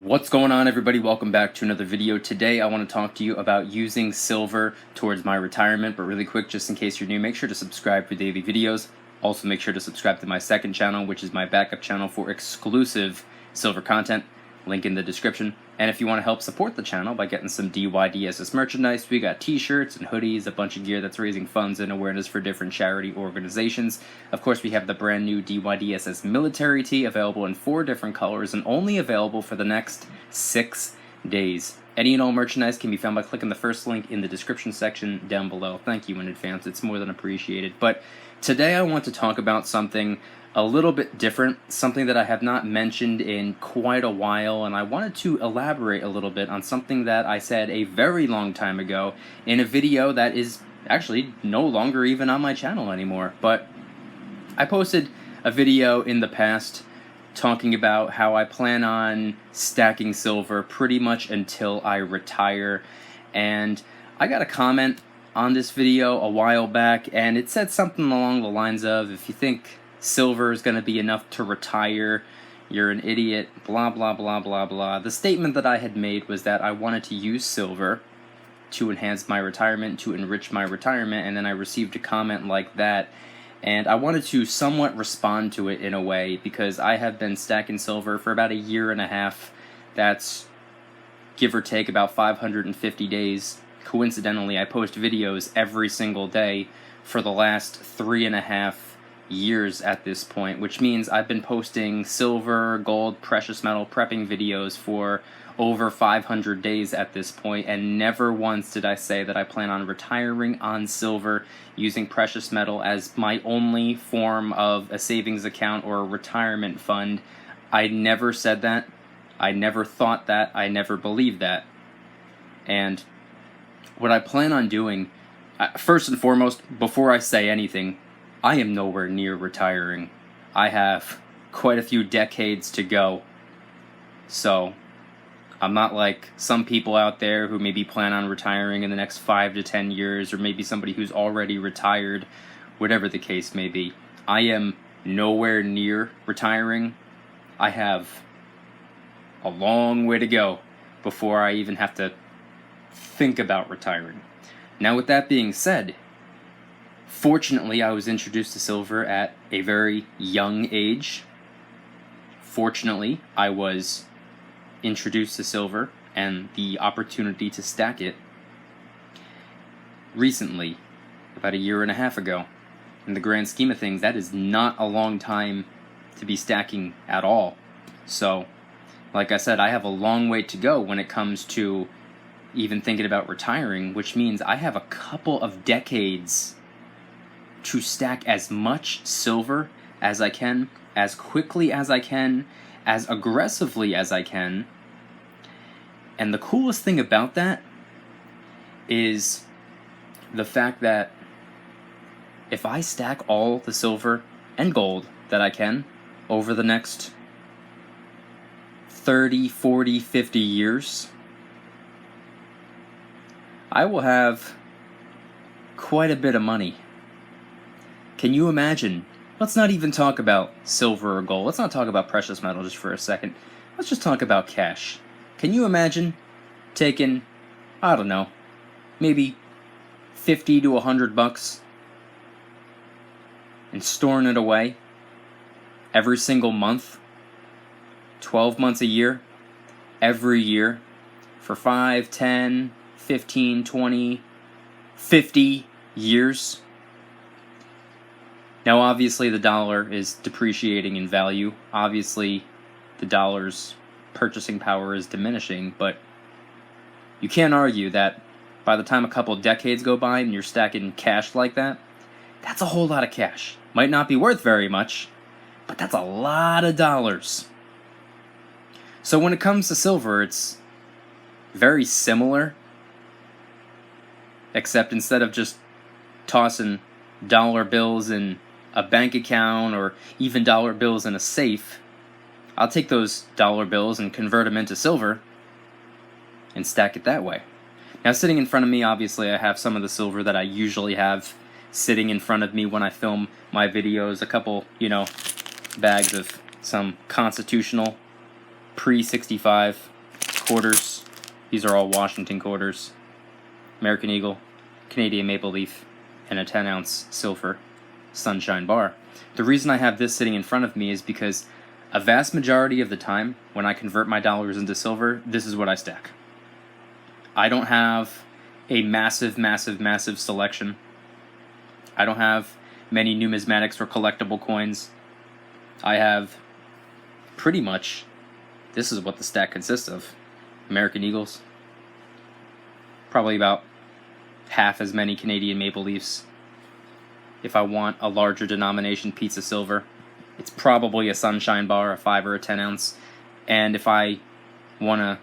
What's going on, everybody? Welcome back to another video. Today I want to talk to you about using silver towards my retirement, but really quick, just in case you're new, make sure to subscribe for daily videos. Also make sure to subscribe to my second channel, which is my backup channel for exclusive silver content. Link in the description. And if you want to help support the channel by getting some DYDSS merchandise, we got t-shirts and hoodies, a bunch of gear that's raising funds and awareness for different charity organizations. Of course, we have the brand new DYDSS military tee available in 4 different colors and only available for the next 6 days. Any and all merchandise can be found by clicking the first link in the description section down below. Thank you in advance, it's more than appreciated. But today I want to talk about something a little bit different, something that I have not mentioned in quite a while, and I wanted to elaborate a little bit on something that I said a very long time ago in a video that is actually no longer even on my channel anymore. But I posted a video in the past talking about how I plan on stacking silver pretty much until I retire, and I got a comment on this video a while back, and it said something along the lines of, if you think silver is going to be enough to retire, you're an idiot, blah blah blah blah blah. The statement that I had made was that I wanted to use silver to enhance my retirement, to enrich my retirement, and then I received a comment like that, and I wanted to somewhat respond to it in a way, because I have been stacking silver for about a year and a half. That's give or take about 550 days. Coincidentally, I post videos every single day for the last 3.5 years at this point, which means I've been posting silver, gold, precious metal prepping videos for over 500 days at this point, and never once did I say that I plan on retiring on silver using precious metal as my only form of a savings account or a retirement fund. I never said that. I never thought that. I never believed that. And what I plan on doing, first and foremost, before I say anything, I am nowhere near retiring. I have quite a few decades to go. So I'm not like some people out there who maybe plan on retiring in the next 5 to 10 years, or maybe somebody who's already retired, whatever the case may be. I am nowhere near retiring. I have a long way to go before I even have to think about retiring. Now, with that being said, fortunately, I was introduced to silver at a very young age. Fortunately, I was introduced to silver and the opportunity to stack it recently, about a year and a half ago. In the grand scheme of things, that is not a long time to be stacking at all. So, like I said, I have a long way to go when it comes to even thinking about retiring, which means I have a couple of decades to stack as much silver as I can, as quickly as I can, as aggressively as I can. And the coolest thing about that is the fact that if I stack all the silver and gold that I can over the next 30, 40, 50 years, I will have quite a bit of money. Can you imagine? Let's not even talk about silver or gold. Let's not talk about precious metal just for a second. Let's just talk about cash. Can you imagine taking, I don't know, maybe 50 to 100 bucks and storing it away every single month, 12 months a year, every year, for 5, 10, 15, 20, 50 years? Now, obviously, the dollar is depreciating in value. Obviously, the dollar's purchasing power is diminishing, but you can't argue that by the time a couple decades go by and you're stacking cash like that, that's a whole lot of cash. Might not be worth very much, but that's a lot of dollars. So when it comes to silver, it's very similar, except instead of just tossing dollar bills in a bank account or even dollar bills in a safe, I'll take those dollar bills and convert them into silver and stack it that way. Now, sitting in front of me, obviously, I have some of the silver that I usually have sitting in front of me when I film my videos. A couple, bags of some constitutional pre-65 quarters. These are all Washington quarters. American Eagle, Canadian Maple Leaf, and a 10-ounce silver Sunshine bar. The reason I have this sitting in front of me is because a vast majority of the time when I convert my dollars into silver, this is what I stack. I don't have a massive selection. I don't have many numismatics or collectible coins. I have pretty much, this is what the stack consists of. American Eagles, probably about half as many Canadian Maple Leafs. If I want a larger denomination piece of silver, it's probably a Sunshine bar, a 5 or a 10 ounce. And if I want to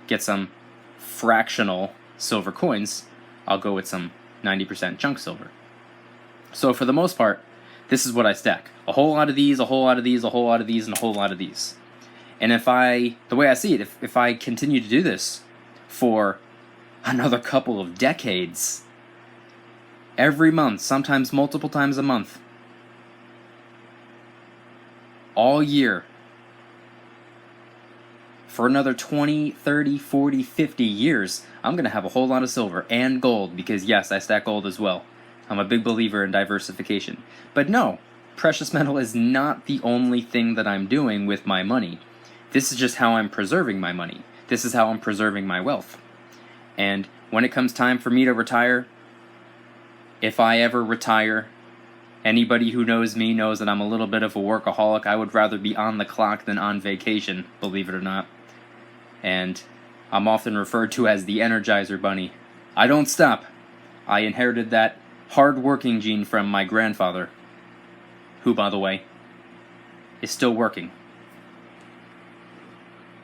get some fractional silver coins, I'll go with some 90% chunk silver. So for the most part, this is what I stack. A whole lot of these, a whole lot of these, a whole lot of these, and a whole lot of these. And the way I see it, if I continue to do this for another couple of decades, every month, sometimes multiple times a month, all year, for another 20, 30, 40, 50 years, I'm going to have a whole lot of silver and gold, because yes, I stack gold as well. I'm a big believer in diversification. But no, precious metal is not the only thing that I'm doing with my money. This is just how I'm preserving my money. This is how I'm preserving my wealth. And when it comes time for me to retire, if I ever retire, anybody who knows me knows that I'm a little bit of a workaholic. I would rather be on the clock than on vacation, believe it or not. And I'm often referred to as the Energizer Bunny. I don't stop. I inherited that hard-working gene from my grandfather, who, by the way, is still working.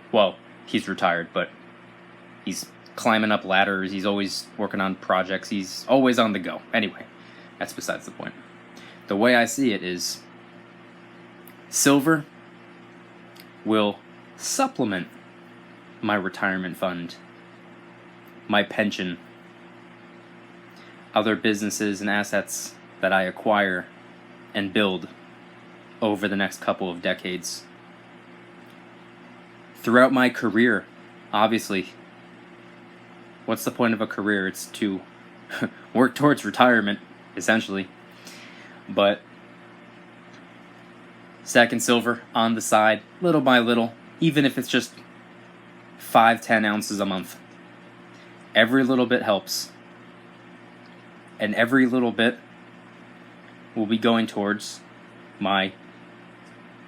Well, he's retired, but he's climbing up ladders, he's always working on projects, he's always on the go. Anyway, that's besides the point. The way I see it is, silver will supplement my retirement fund, my pension, other businesses and assets that I acquire and build over the next couple of decades. Throughout my career, obviously, what's the point of a career? It's to work towards retirement, essentially. But stacking silver on the side, little by little, even if it's just 5-10 ounces a month. Every little bit helps. And every little bit will be going towards my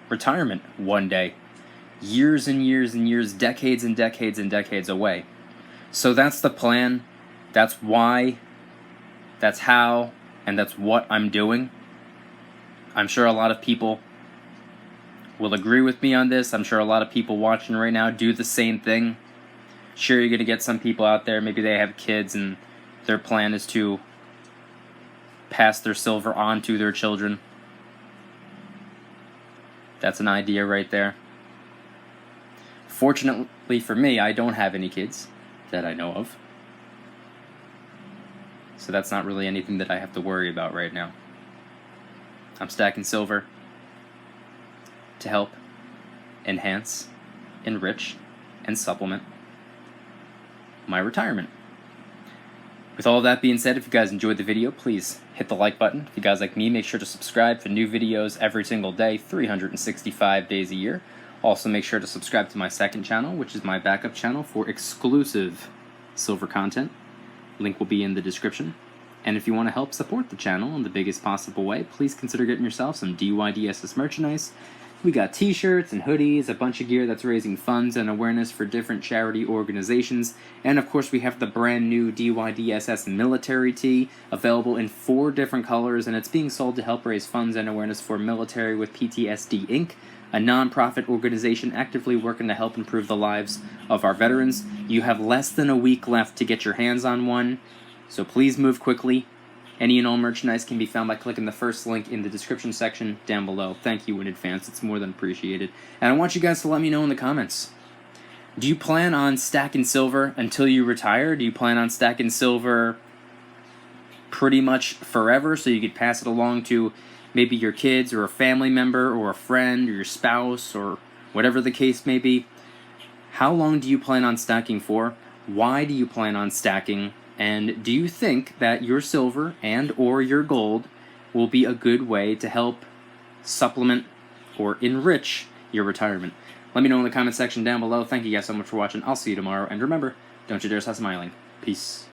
retirement one day. Years and years and years, decades and decades and decades away. So that's the plan. That's why. That's how. And that's what I'm doing. I'm sure a lot of people will agree with me on this. I'm sure a lot of people watching right now do the same thing. Sure, you're going to get some people out there, maybe they have kids and their plan is to pass their silver on to their children. That's an idea right there. Fortunately for me, I don't have any kids that I know of. So that's not really anything that I have to worry about right now. I'm stacking silver to help enhance, enrich, and supplement my retirement. With all that being said, if you guys enjoyed the video, please hit the like button. If you guys like me, make sure to subscribe for new videos every single day, 365 days a year. Also, make sure to subscribe to my second channel, which is my backup channel for exclusive silver content. Link will be in the description. And if you want to help support the channel in the biggest possible way, please consider getting yourself some DYDSS merchandise. We got t-shirts and hoodies, a bunch of gear that's raising funds and awareness for different charity organizations. And of course we have the brand new DYDSS military tee, available in 4 different colors, and it's being sold to help raise funds and awareness for Military with PTSD Inc., a non-profit organization actively working to help improve the lives of our veterans. You have less than a week left to get your hands on one, so please move quickly. Any and all merchandise can be found by clicking the first link in the description section down below. Thank you in advance, it's more than appreciated. And I want you guys to let me know in the comments. Do you plan on stacking silver until you retire? Do you plan on stacking silver pretty much forever so you could pass it along to maybe your kids or a family member or a friend or your spouse or whatever the case may be? How long do you plan on stacking for? Why do you plan on stacking? And do you think that your silver and or your gold will be a good way to help supplement or enrich your retirement? Let me know in the comment section down below. Thank you guys so much for watching. I'll see you tomorrow. And remember, don't you dare stop smiling. Peace.